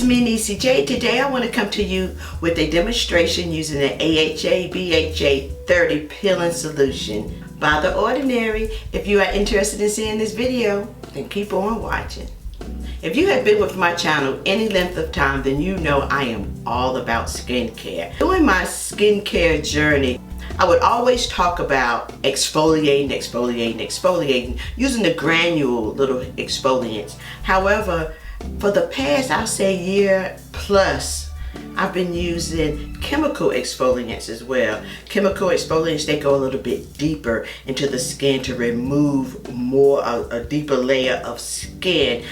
me, NeeCJae. Today I want to come to you with a demonstration using the AHA BHA 30 peeling solution by The Ordinary. If you are interested in seeing this video, then keep on watching. If you have been with my channel any length of time, then you know I am all about skincare. During my skincare journey, I would always talk about exfoliating, using the granule little exfoliants. However, for the past, I'll say year plus, I've been using chemical exfoliants as well. Chemical exfoliants, they go a little bit deeper into the skin to remove a deeper layer of skin,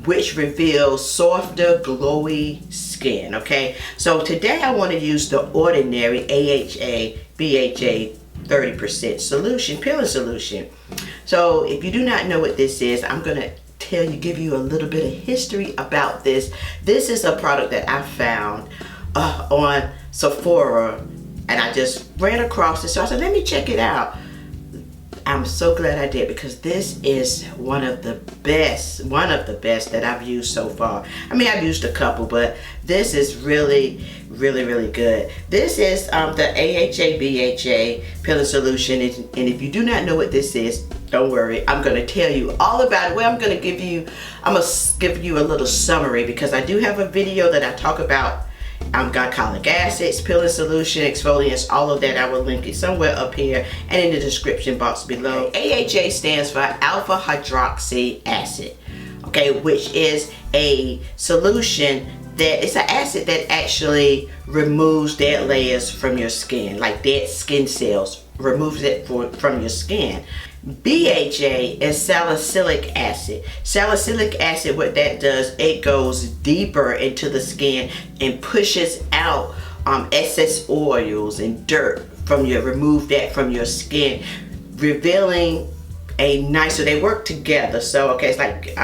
which reveals softer, glowy skin, okay? So today I want to use the Ordinary AHA BHA 30% solution, peeling solution. So if you do not know what this is, I'm going to give you a little bit of history about this. This is a product that I found on Sephora, and I just ran across it, so I said, let me check it out. I'm so glad I did, because this is one of the best that I've used so far. I mean, I've used a couple, but this is really good. This is the AHA BHA peeling solution, and if you do not know what this is, don't worry, I'm going to tell you all about it. Well, I'm going to give you a little summary, because I do have a video that I talk about glycolic acids, peeling solution, exfoliants, all of that. I will link it somewhere up here and in the description box below. AHA stands for alpha hydroxy acid, okay, which is a solution that it's an acid that actually removes dead layers from your skin, like dead skin cells, removes it from your skin. BHA is salicylic acid. Salicylic acid, what that does, it goes deeper into the skin and pushes out excess oils and dirt remove that from your skin, revealing a nice, so they work together. So okay, it's like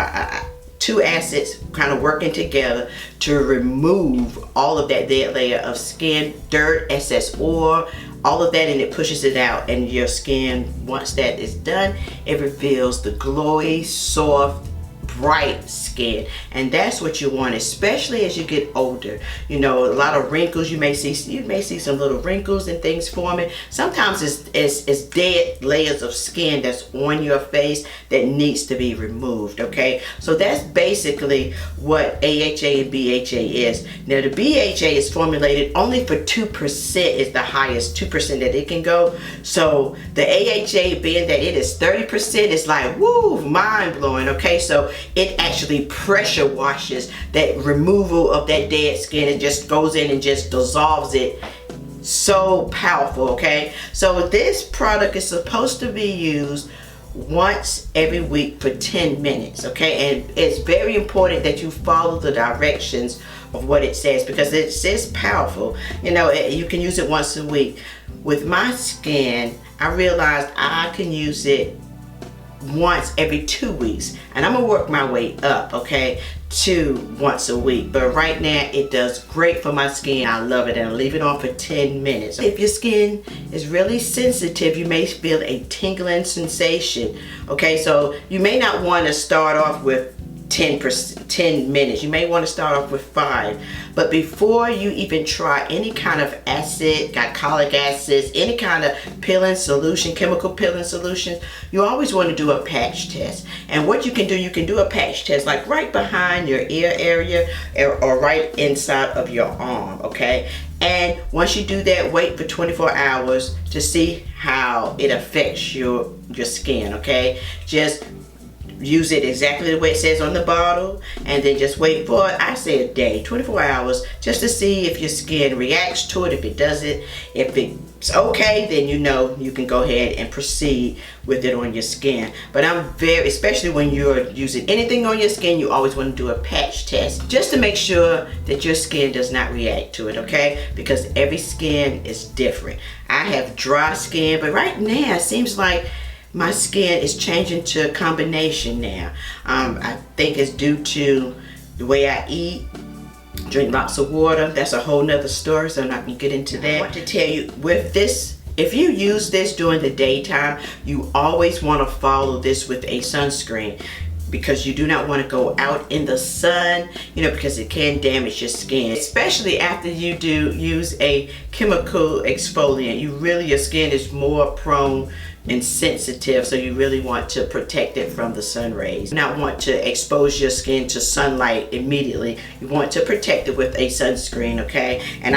two acids kind of working together to remove all of that dead layer of skin, dirt, excess oil, all of that, and it pushes it out, and your skin, once that is done, it reveals the glowy, soft, bright skin. And that's what you want, especially as you get older. You know, a lot of wrinkles, you may see some little wrinkles and things forming. Sometimes it's dead layers of skin that's on your face that needs to be removed, okay? So that's basically what AHA and BHA is. Now the BHA is formulated only for 2%, is the highest 2% that it can go. So the AHA, being that it is 30%, it's like, woo, mind-blowing, okay? So it actually pressure washes that removal of that dead skin. It just goes in and just dissolves it. So powerful, okay? So this product is supposed to be used once every week for 10 minutes, okay? And it's very important that you follow the directions of what it says, because it says powerful. You know, you can use it once a week. With my skin, I realized I can use it once every 2 weeks, and I'm gonna work my way up, okay, to once a week. But right now it does great for my skin. I love it, and I leave it on for 10 minutes. If your skin is really sensitive, you may feel a tingling sensation, okay? So you may not want to start off with 10 minutes. You may want to start off with 5. But before you even try any kind of acid, glycolic acids, any kind of peeling solution, chemical peeling solutions, you always want to do a patch test. And what you can do a patch test like right behind your ear area or right inside of your arm, okay? And once you do that, wait for 24 hours to see how it affects your skin, okay? Just use it exactly the way it says on the bottle, and then just wait for, I say, a day, 24 hours, just to see if your skin reacts to it. If it doesn't, if it's okay, then you know you can go ahead and proceed with it on your skin. But especially when you're using anything on your skin, you always want to do a patch test, just to make sure that your skin does not react to it, okay? Because every skin is different. I have dry skin, but right now it seems like my skin is changing to a combination now. I think it's due to the way I eat, drink lots of water. That's a whole nother story, so I'm not gonna get into that. I want to tell you, with this, if you use this during the daytime, you always want to follow this with a sunscreen. because you do not want to go out in the sun, because it can damage your skin, especially after you do use a chemical exfoliant. Your skin is more prone and sensitive, so you really want to protect it from the sun rays. You not want to expose your skin to sunlight immediately. You want to protect it with a sunscreen, okay? And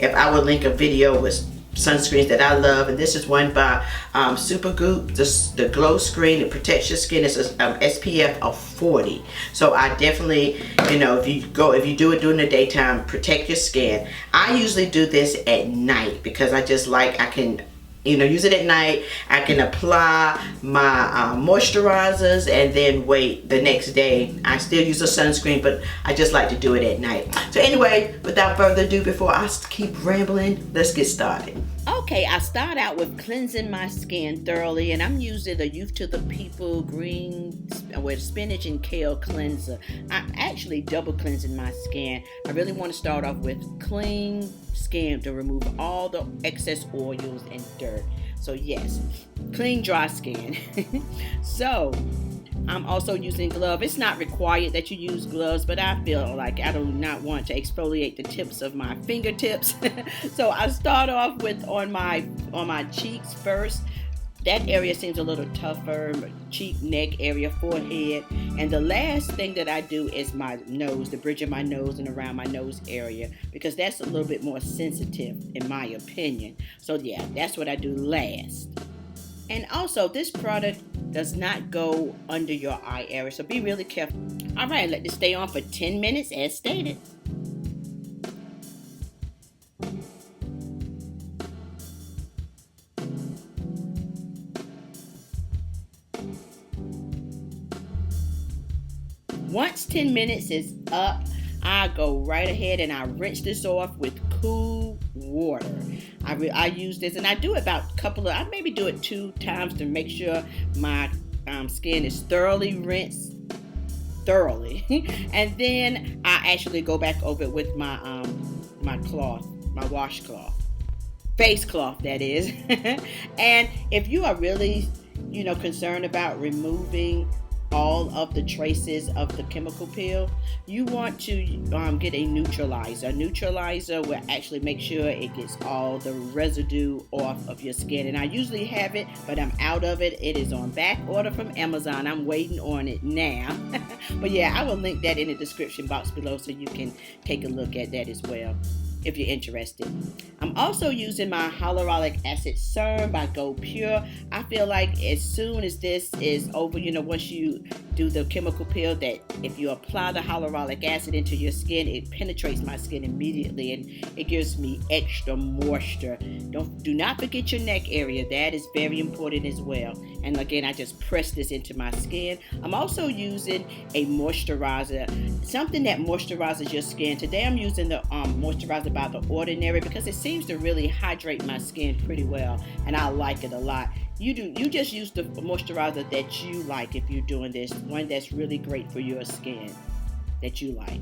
if I would link a video with sunscreens that I love, and this is one by Supergoop, the glow screen. It protects your skin. It's a SPF of 40. So I definitely, if you do it during the daytime, protect your skin. I usually do this at night because I just I can use it at night. I can apply my moisturizers and then wait the next day. I still use a sunscreen, but I just like to do it at night. So anyway, without further ado, before I keep rambling, let's get started. Okay, I start out with cleansing my skin thoroughly, and I'm using the Youth to the People green with spinach and kale cleanser. I'm actually double cleansing my skin. I really want to start off with clean skin to remove all the excess oils and dirt. So yes, clean dry skin. So I'm also using gloves. It's not required that you use gloves, but I feel like I do not want to exfoliate the tips of my fingertips. So I start off with on my cheeks first. That area seems a little tougher, cheek, neck area, forehead. And the last thing that I do is my nose, the bridge of my nose and around my nose area, because that's a little bit more sensitive in my opinion. So yeah, that's what I do last. And also, this product does not go under your eye area, so be really careful. All right, let this stay on for 10 minutes as stated. Once 10 minutes is up, I go right ahead and I rinse this off with cool water. I use this, and I do about I maybe do it 2 times to make sure my skin is thoroughly rinsed, and then I actually go back over it with my cloth, my washcloth, face cloth that is. And if you are really concerned about removing all of the traces of the chemical peel, you want to get a neutralizer. A neutralizer will actually make sure it gets all the residue off of your skin. And I usually have it, but I'm out of it. It is on back order from Amazon. I'm waiting on it now. But yeah, I will link that in the description box below so you can take a look at that as well if you're interested. I'm also using my hyaluronic acid serum by Go Pure. I feel like as soon as this is over, once you do the chemical peel, that if you apply the hyaluronic acid into your skin, it penetrates my skin immediately and it gives me extra moisture. Do not forget your neck area. That is very important as well. And again, I just press this into my skin. I'm also using a moisturizer, something that moisturizes your skin. Today I'm using the moisturizer by The Ordinary because it seems to really hydrate my skin pretty well, and I like it a lot. You just use the moisturizer that you like if you're doing this, one that's really great for your skin that you like.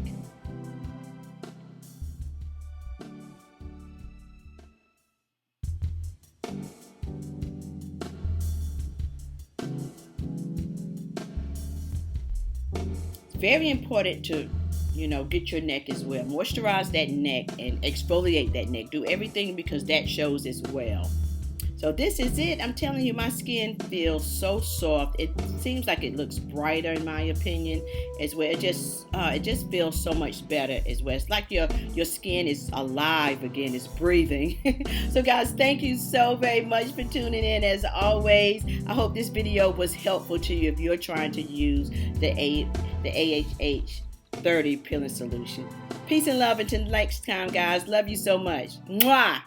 It's very important to get your neck as well. Moisturize that neck and exfoliate that neck. Do everything because that shows as well. So this is it. I'm telling you, my skin feels so soft. It seems like it looks brighter in my opinion as well. It just feels so much better as well. It's like your skin is alive again. It's breathing. So guys, thank you so very much for tuning in as always. I hope this video was helpful to you if you're trying to use the AHH 30 peeling solution. Peace and love until next time, guys. Love you so much. Mwah!